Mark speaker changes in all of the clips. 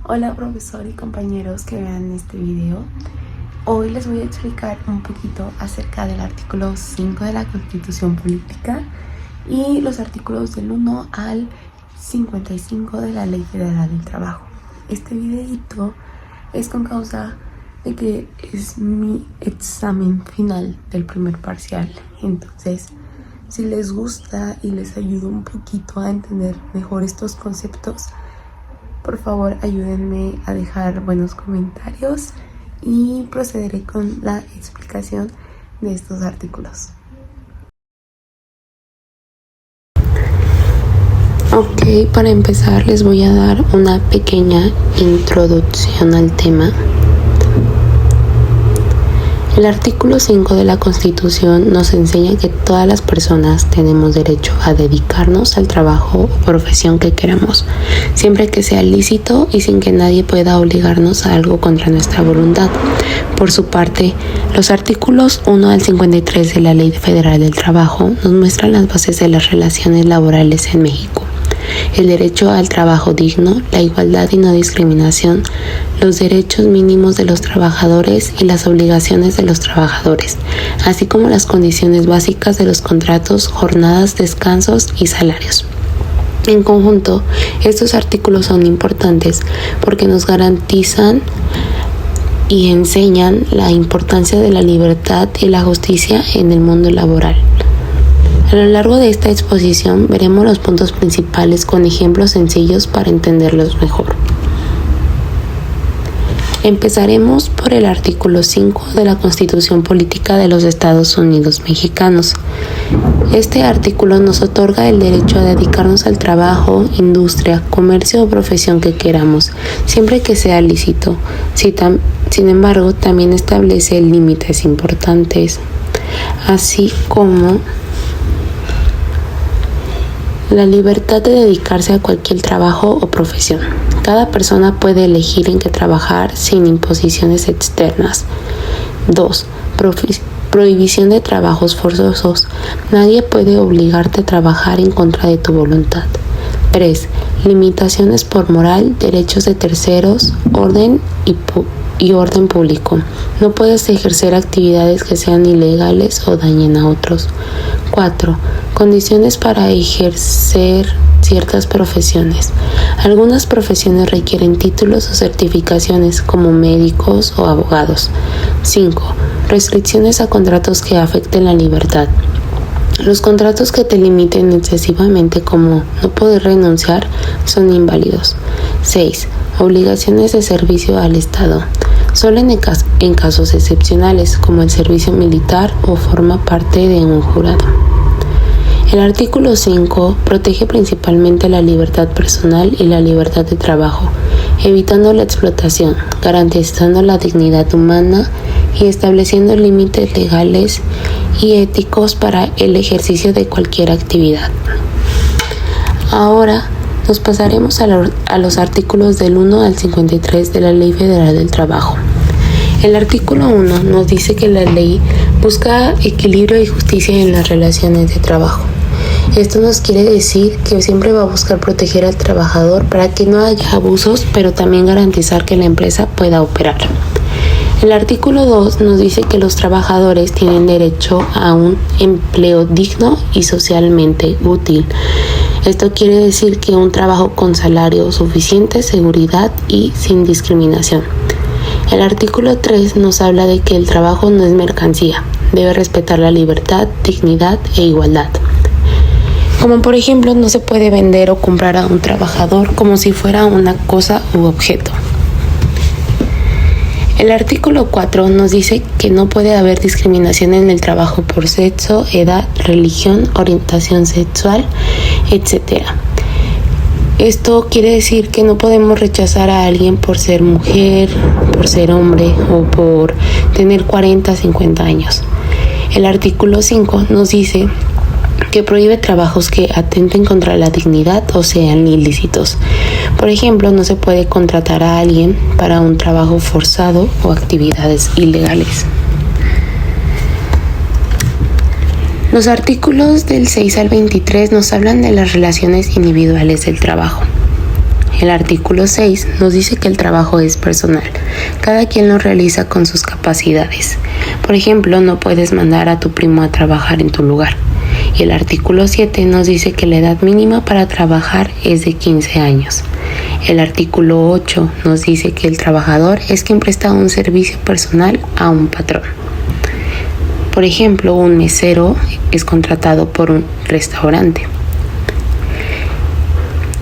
Speaker 1: Hola profesor y compañeros que vean este video. Hoy les voy a explicar un poquito acerca del artículo 5 de la Constitución Política y los artículos del 1 al 55 de la Ley Federal del Trabajo. Este videito es con causa de que es mi examen final del primer parcial. Entonces, si les gusta y les ayuda un poquito a entender mejor estos conceptos, por favor ayúdenme a dejar buenos comentarios y procederé con la explicación de estos artículos. Ok, para empezar les voy a dar una pequeña introducción al tema. El artículo 5 de la Constitución nos enseña que todas las personas tenemos derecho a dedicarnos al trabajo o profesión que queramos, siempre que sea lícito y sin que nadie pueda obligarnos a algo contra nuestra voluntad. Por su parte, los artículos 1 al 53 de la Ley Federal del Trabajo nos muestran las bases de las relaciones laborales en México. El derecho al trabajo digno, la igualdad y no discriminación, los derechos mínimos de los trabajadores y las obligaciones de los trabajadores, así como las condiciones básicas de los contratos, jornadas, descansos y salarios. En conjunto, estos artículos son importantes porque nos garantizan y enseñan la importancia de la libertad y la justicia en el mundo laboral. A lo largo de esta exposición veremos los puntos principales con ejemplos sencillos para entenderlos mejor. Empezaremos por el artículo 5 de la Constitución Política de los Estados Unidos Mexicanos. Este artículo nos otorga el derecho a dedicarnos al trabajo, industria, comercio o profesión que queramos, siempre que sea lícito. Sin embargo, también establece límites importantes, así como la libertad de dedicarse a cualquier trabajo o profesión. Cada persona puede elegir en qué trabajar sin imposiciones externas. 2. Prohibición de trabajos forzosos. Nadie puede obligarte a trabajar en contra de tu voluntad. 3. Limitaciones por moral, derechos de terceros, orden y orden público. No puedes ejercer actividades que sean ilegales o dañen a otros. 4. Condiciones para ejercer ciertas profesiones. Algunas profesiones requieren títulos o certificaciones como médicos o abogados. 5. Restricciones a contratos que afecten la libertad. Los contratos que te limiten excesivamente, como no poder renunciar, son inválidos. 6. Obligaciones de servicio al Estado. Solo en casos excepcionales, como el servicio militar o forma parte de un jurado. El artículo 5 protege principalmente la libertad personal y la libertad de trabajo, evitando la explotación, garantizando la dignidad humana y estableciendo límites legales y éticos para el ejercicio de cualquier actividad. Ahora nos pasaremos a los artículos del 1 al 53 de la Ley Federal del Trabajo. El artículo 1 nos dice que la ley busca equilibrio y justicia en las relaciones de trabajo. Esto nos quiere decir que siempre va a buscar proteger al trabajador para que no haya abusos, pero también garantizar que la empresa pueda operar. El artículo 2 nos dice que los trabajadores tienen derecho a un empleo digno y socialmente útil. Esto quiere decir que un trabajo con salario suficiente, seguridad y sin discriminación. El artículo 3 nos habla de que el trabajo no es mercancía, debe respetar la libertad, dignidad e igualdad. Como por ejemplo, no se puede vender o comprar a un trabajador como si fuera una cosa u objeto. El artículo 4 nos dice que no puede haber discriminación en el trabajo por sexo, edad, religión, orientación sexual, etc. Esto quiere decir que no podemos rechazar a alguien por ser mujer, por ser hombre o por tener 40, 50 años. El artículo 5 nos dice que prohíbe trabajos que atenten contra la dignidad o sean ilícitos. Por ejemplo, no se puede contratar a alguien para un trabajo forzado o actividades ilegales. Los artículos del 6 al 23 nos hablan de las relaciones individuales del trabajo. El artículo 6 nos dice que el trabajo es personal. Cada quien lo realiza con sus capacidades. Por ejemplo, no puedes mandar a tu primo a trabajar en tu lugar. Y el artículo 7 nos dice que la edad mínima para trabajar es de 15 años. El artículo 8 nos dice que el trabajador es quien presta un servicio personal a un patrón. Por ejemplo, un mesero es contratado por un restaurante.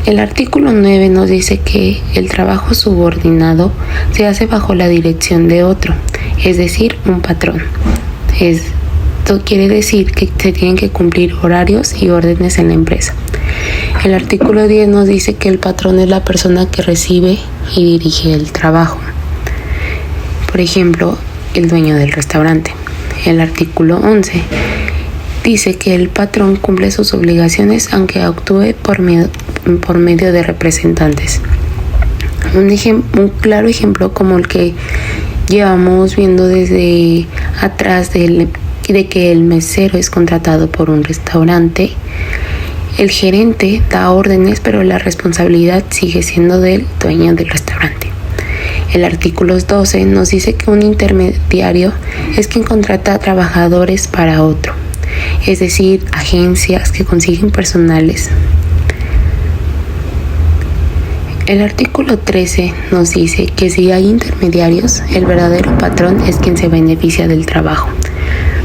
Speaker 1: El artículo 9 nos dice que el trabajo subordinado se hace bajo la dirección de otro, es decir, un patrón. Esto quiere decir que se tienen que cumplir horarios y órdenes en la empresa. El artículo 10 nos dice que el patrón es la persona que recibe y dirige el trabajo. Por ejemplo, el dueño del restaurante. El artículo 11 dice que el patrón cumple sus obligaciones aunque actúe por medio de representantes. Un claro ejemplo como el que llevamos viendo desde atrás de que el mesero es contratado por un restaurante. El gerente da órdenes, pero la responsabilidad sigue siendo del dueño del restaurante. El artículo 12 nos dice que un intermediario es quien contrata trabajadores para otro, es decir, agencias que consiguen personales. El artículo 13 nos dice que si hay intermediarios, el verdadero patrón es quien se beneficia del trabajo.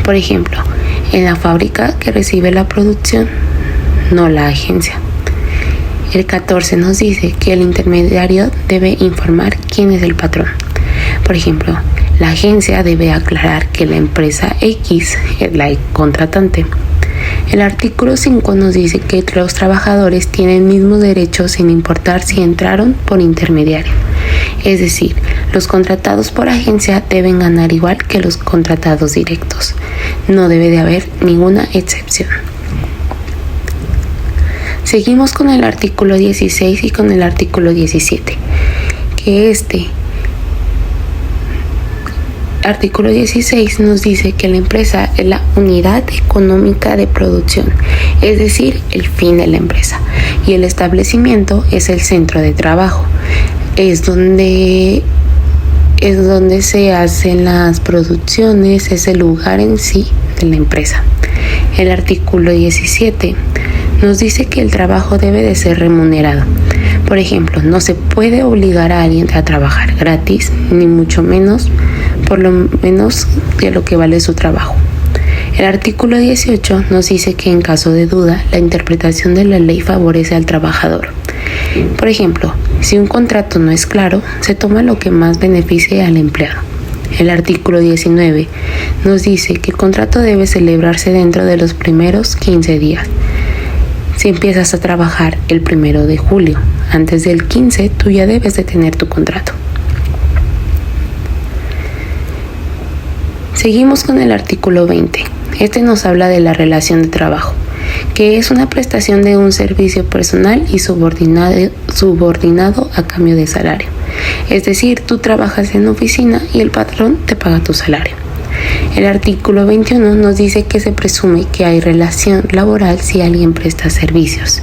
Speaker 1: Por ejemplo, en la fábrica que recibe la producción, no la agencia. El 14 nos dice que el intermediario debe informar quién es el patrón. Por ejemplo, la agencia debe aclarar que la empresa X es la contratante. El artículo 5 nos dice que los trabajadores tienen mismos derechos sin importar si entraron por intermediario. Es decir, los contratados por agencia deben ganar igual que los contratados directos. No debe de haber ninguna excepción. Seguimos con el artículo 16 y con el artículo 17, que artículo 16 nos dice que la empresa es la unidad económica de producción, es decir, el fin de la empresa, y el establecimiento es el centro de trabajo, es donde se hacen las producciones, es el lugar en sí de la empresa. El artículo 17 nos dice que el trabajo debe de ser remunerado. Por ejemplo, no se puede obligar a alguien a trabajar gratis, ni mucho menos, por lo menos de lo que vale su trabajo. El artículo 18 nos dice que en caso de duda, la interpretación de la ley favorece al trabajador. Por ejemplo, si un contrato no es claro, se toma lo que más beneficie al empleado. El artículo 19 nos dice que el contrato debe celebrarse dentro de los primeros 15 días. Si empiezas a trabajar el 1 de julio, antes del 15, tú ya debes de tener tu contrato. Seguimos con el artículo 20. Este nos habla de la relación de trabajo, que es una prestación de un servicio personal y subordinado a cambio de salario. Es decir, tú trabajas en oficina y el patrón te paga tu salario. El artículo 21 nos dice que se presume que hay relación laboral si alguien presta servicios.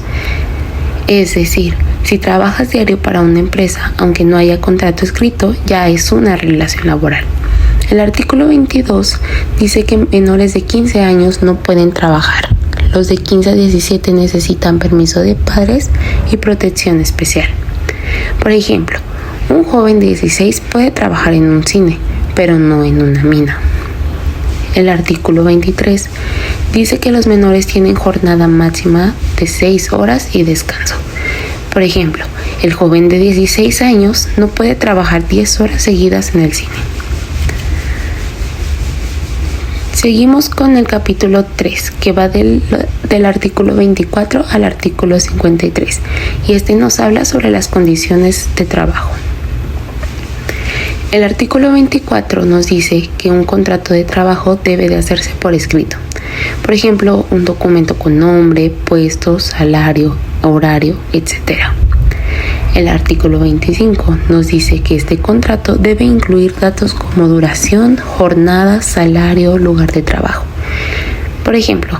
Speaker 1: Es decir, si trabajas diario para una empresa, aunque no haya contrato escrito, ya es una relación laboral. El artículo 22 dice que menores de 15 años no pueden trabajar. Los de 15 a 17 necesitan permiso de padres y protección especial. Por ejemplo, un joven de 16 puede trabajar en un cine, pero no en una mina. El artículo 23 dice que los menores tienen jornada máxima de 6 horas y descanso. Por ejemplo, el joven de 16 años no puede trabajar 10 horas seguidas en el cine. Seguimos con el capítulo 3, que va del artículo 24 al artículo 53, y este nos habla sobre las condiciones de trabajo. El artículo 24 nos dice que un contrato de trabajo debe de hacerse por escrito. Por ejemplo, un documento con nombre, puesto, salario, horario, etc. El artículo 25 nos dice que este contrato debe incluir datos como duración, jornada, salario, lugar de trabajo. Por ejemplo,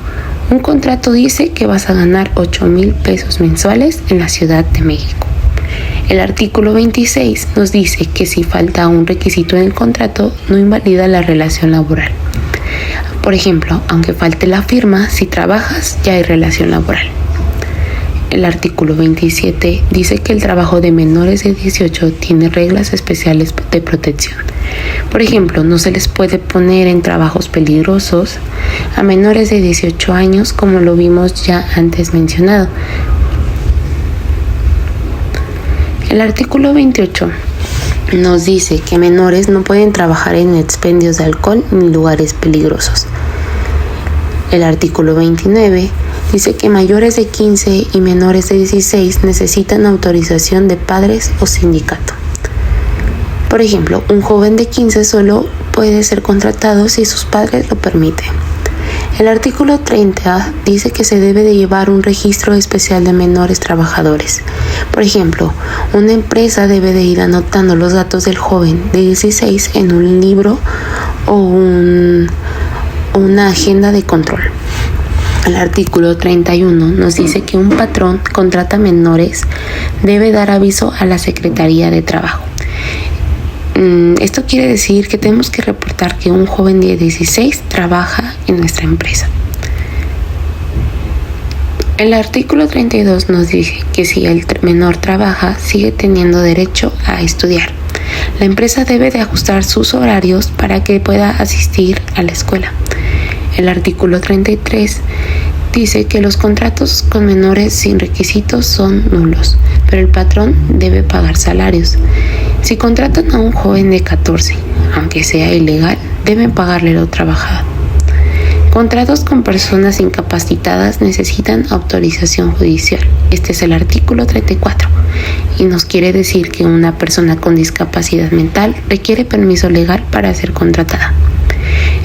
Speaker 1: un contrato dice que vas a ganar 8,000 pesos mensuales en la Ciudad de México. El artículo 26 nos dice que si falta un requisito en el contrato, no invalida la relación laboral. Por ejemplo, aunque falte la firma, si trabajas ya hay relación laboral. El artículo 27 dice que el trabajo de menores de 18 tiene reglas especiales de protección. Por ejemplo, no se les puede poner en trabajos peligrosos a menores de 18 años, como lo vimos ya antes mencionado. El artículo 28 nos dice que menores no pueden trabajar en expendios de alcohol ni lugares peligrosos. El artículo 29 dice que mayores de 15 y menores de 16 necesitan autorización de padres o sindicato. Por ejemplo, un joven de 15 solo puede ser contratado si sus padres lo permiten. El artículo 30 dice que se debe de llevar un registro especial de menores trabajadores. Por ejemplo, una empresa debe de ir anotando los datos del joven de 16 en un libro o una agenda de control. El artículo 31 nos dice que un patrón contrata menores debe dar aviso a la Secretaría de Trabajo. Esto quiere decir que tenemos que reportar que un joven de 16 trabaja en nuestra empresa. El artículo 32 nos dice que si el menor trabaja, sigue teniendo derecho a estudiar. La empresa debe de ajustar sus horarios para que pueda asistir a la escuela. El artículo 33 dice que los contratos con menores sin requisitos son nulos, pero el patrón debe pagar salarios. Si contratan a un joven de 14, aunque sea ilegal, deben pagarle lo trabajado. Contratos con personas incapacitadas necesitan autorización judicial. Este es el artículo 34 y nos quiere decir que una persona con discapacidad mental requiere permiso legal para ser contratada.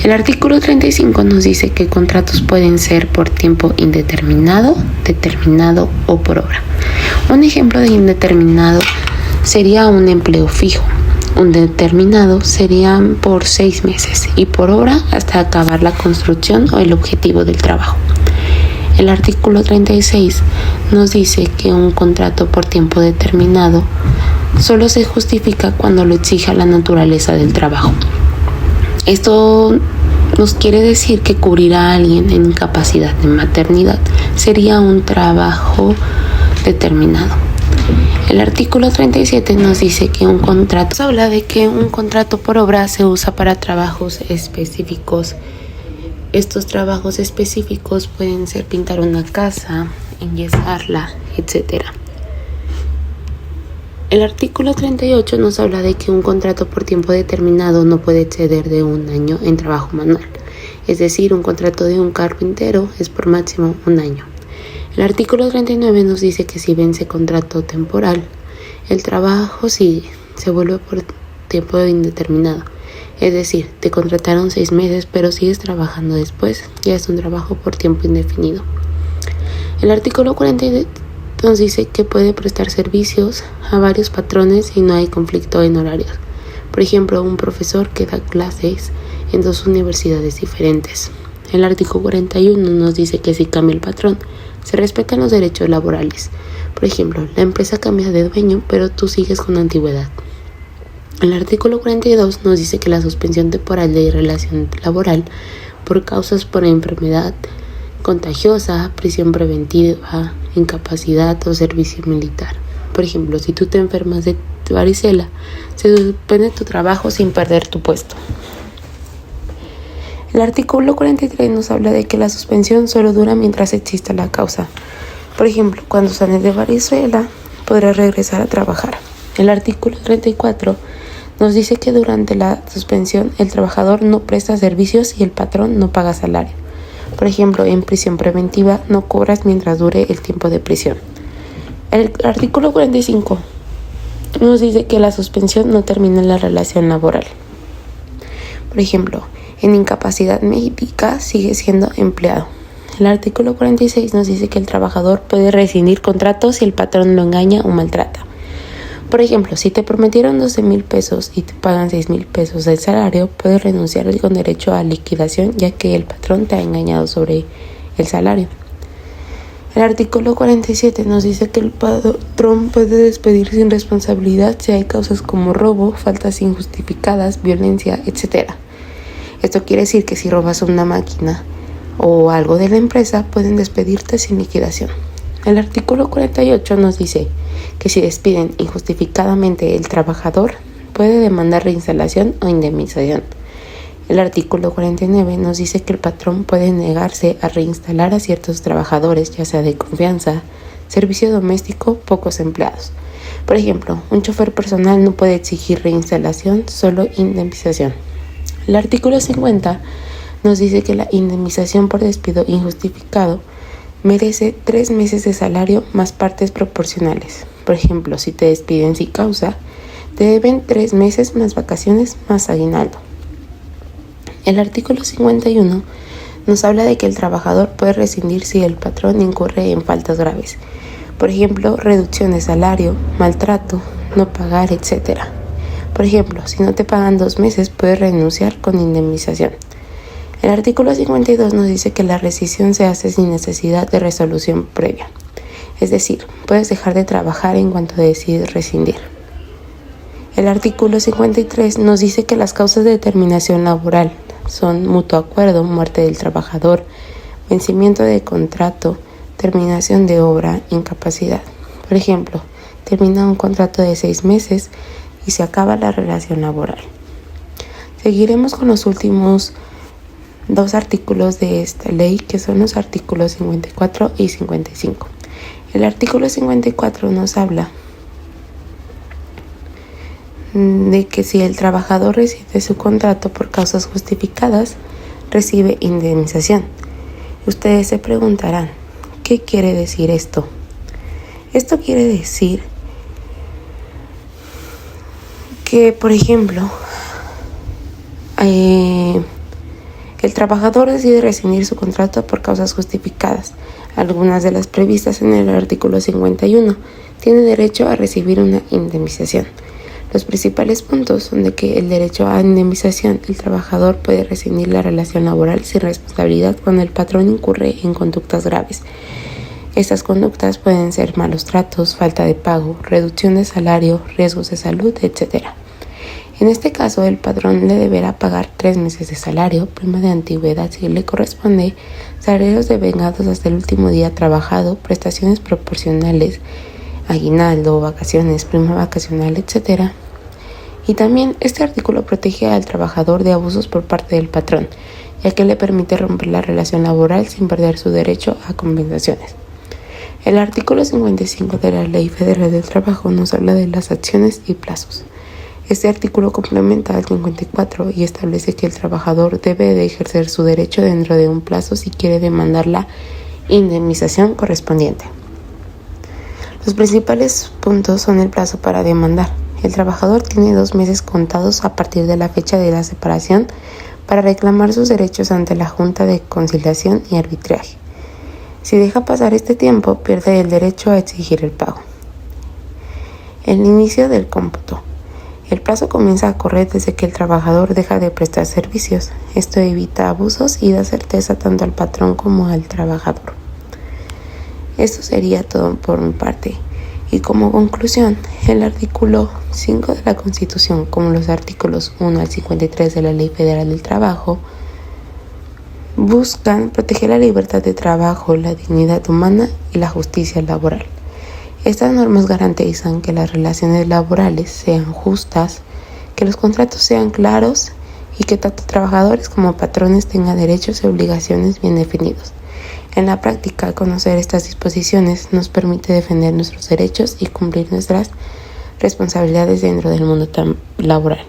Speaker 1: El artículo 35 nos dice que contratos pueden ser por tiempo indeterminado, determinado o por obra. Un ejemplo de indeterminado sería un empleo fijo. Un determinado sería por 6 meses y por obra hasta acabar la construcción o el objetivo del trabajo. El artículo 36 nos dice que un contrato por tiempo determinado solo se justifica cuando lo exija la naturaleza del trabajo. Esto nos quiere decir que cubrir a alguien en incapacidad de maternidad sería un trabajo determinado. El artículo 37 nos dice que un contrato habla de que un contrato por obra se usa para trabajos específicos. Estos trabajos específicos pueden ser pintar una casa, enyesarla, etc. El artículo 38 nos habla de que un contrato por tiempo determinado no puede exceder de 1 año en trabajo manual. Es decir, un contrato de un carpintero es por máximo 1 año. El artículo 39 nos dice que si vence contrato temporal, el trabajo sigue, se vuelve por tiempo indeterminado. Es decir, te contrataron 6 meses, pero sigues trabajando después, ya es un trabajo por tiempo indefinido. El artículo 40 nos dice que puede prestar servicios a varios patrones y no hay conflicto en horarios. Por ejemplo, un profesor que da clases en 2 universidades diferentes. El artículo 41 nos dice que si cambia el patrón, se respetan los derechos laborales. Por ejemplo, la empresa cambia de dueño, pero tú sigues con antigüedad. El artículo 42 nos dice que la suspensión temporal de relación laboral por causas por enfermedad contagiosa, prisión preventiva, incapacidad o servicio militar. Por ejemplo, si tú te enfermas de varicela, se suspende tu trabajo sin perder tu puesto. El artículo 43 nos habla de que la suspensión solo dura mientras exista la causa. Por ejemplo, cuando sales de varicela, podrás regresar a trabajar. El artículo 34 nos dice que durante la suspensión el trabajador no presta servicios y el patrón no paga salario. Por ejemplo, en prisión preventiva no cobras mientras dure el tiempo de prisión. El artículo 45 nos dice que la suspensión no termina la relación laboral. Por ejemplo, en incapacidad médica sigue siendo empleado. El artículo 46 nos dice que el trabajador puede rescindir contratos si el patrón lo engaña o maltrata. Por ejemplo, si te prometieron 12,000 pesos y te pagan 6,000 pesos del salario, puedes renunciar con derecho a liquidación ya que el patrón te ha engañado sobre el salario. El artículo 47 nos dice que el patrón puede despedir sin responsabilidad si hay causas como robo, faltas injustificadas, violencia, etc. Esto quiere decir que si robas una máquina o algo de la empresa, pueden despedirte sin liquidación. El artículo 48 nos dice que si despiden injustificadamente el trabajador, puede demandar reinstalación o indemnización. El artículo 49 nos dice que el patrón puede negarse a reinstalar a ciertos trabajadores, ya sea de confianza, servicio doméstico, pocos empleados. Por ejemplo, un chofer personal no puede exigir reinstalación, solo indemnización. El artículo 50 nos dice que la indemnización por despido injustificado merece 3 meses de salario más partes proporcionales. Por ejemplo, si te despiden sin causa, te deben 3 meses más vacaciones más aguinaldo. El artículo 51 nos habla de que el trabajador puede rescindir si el patrón incurre en faltas graves. Por ejemplo, reducción de salario, maltrato, no pagar, etc. Por ejemplo, si no te pagan 2 meses, puedes renunciar con indemnización. El artículo 52 nos dice que la rescisión se hace sin necesidad de resolución previa. Es decir, puedes dejar de trabajar en cuanto decides rescindir. El artículo 53 nos dice que las causas de terminación laboral son mutuo acuerdo, muerte del trabajador, vencimiento de contrato, terminación de obra, incapacidad. Por ejemplo, termina un contrato de 6 meses y se acaba la relación laboral. Seguiremos con los últimos 2 artículos de esta ley, que son los artículos 54 y 55. El artículo 54 nos habla de que si el trabajador rescinde su contrato por causas justificadas, recibe indemnización. Ustedes se preguntarán, ¿qué quiere decir esto? Esto quiere decir que, por ejemplo, el trabajador decide rescindir su contrato por causas justificadas, algunas de las previstas en el artículo 51, tiene derecho a recibir una indemnización. Los principales puntos son de que el derecho a indemnización, el trabajador puede rescindir la relación laboral sin responsabilidad cuando el patrón incurre en conductas graves. Estas conductas pueden ser malos tratos, falta de pago, reducción de salario, riesgos de salud, etc. En este caso, el patrón le deberá pagar 3 meses de salario, prima de antigüedad si le corresponde, salarios devengados hasta el último día trabajado, prestaciones proporcionales, aguinaldo, vacaciones, prima vacacional, etc. Y también este artículo protege al trabajador de abusos por parte del patrón, ya que le permite romper la relación laboral sin perder su derecho a compensaciones. El artículo 55 de la Ley Federal del Trabajo nos habla de las acciones y plazos. Este artículo complementa al 54 y establece que el trabajador debe de ejercer su derecho dentro de un plazo si quiere demandar la indemnización correspondiente. Los principales puntos son el plazo para demandar. El trabajador tiene 2 meses contados a partir de la fecha de la separación para reclamar sus derechos ante la Junta de Conciliación y Arbitraje. Si deja pasar este tiempo, pierde el derecho a exigir el pago. El inicio del cómputo. El plazo comienza a correr desde que el trabajador deja de prestar servicios. Esto evita abusos y da certeza tanto al patrón como al trabajador. Esto sería todo por mi parte. Y como conclusión, el artículo 5 de la Constitución, como los artículos 1 al 53 de la Ley Federal del Trabajo, buscan proteger la libertad de trabajo, la dignidad humana y la justicia laboral. Estas normas garantizan que las relaciones laborales sean justas, que los contratos sean claros y que tanto trabajadores como patrones tengan derechos y obligaciones bien definidos. En la práctica, conocer estas disposiciones nos permite defender nuestros derechos y cumplir nuestras responsabilidades dentro del mundo laboral.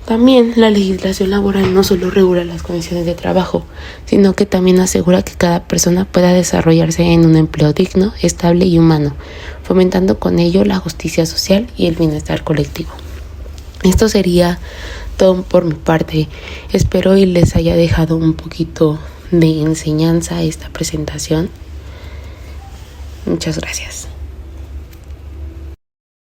Speaker 1: También la legislación laboral no solo regula las condiciones de trabajo, sino que también asegura que cada persona pueda desarrollarse en un empleo digno, estable y humano, fomentando con ello la justicia social y el bienestar colectivo. Esto sería todo por mi parte. Espero y les haya dejado un poquito de enseñanza esta presentación. Muchas gracias.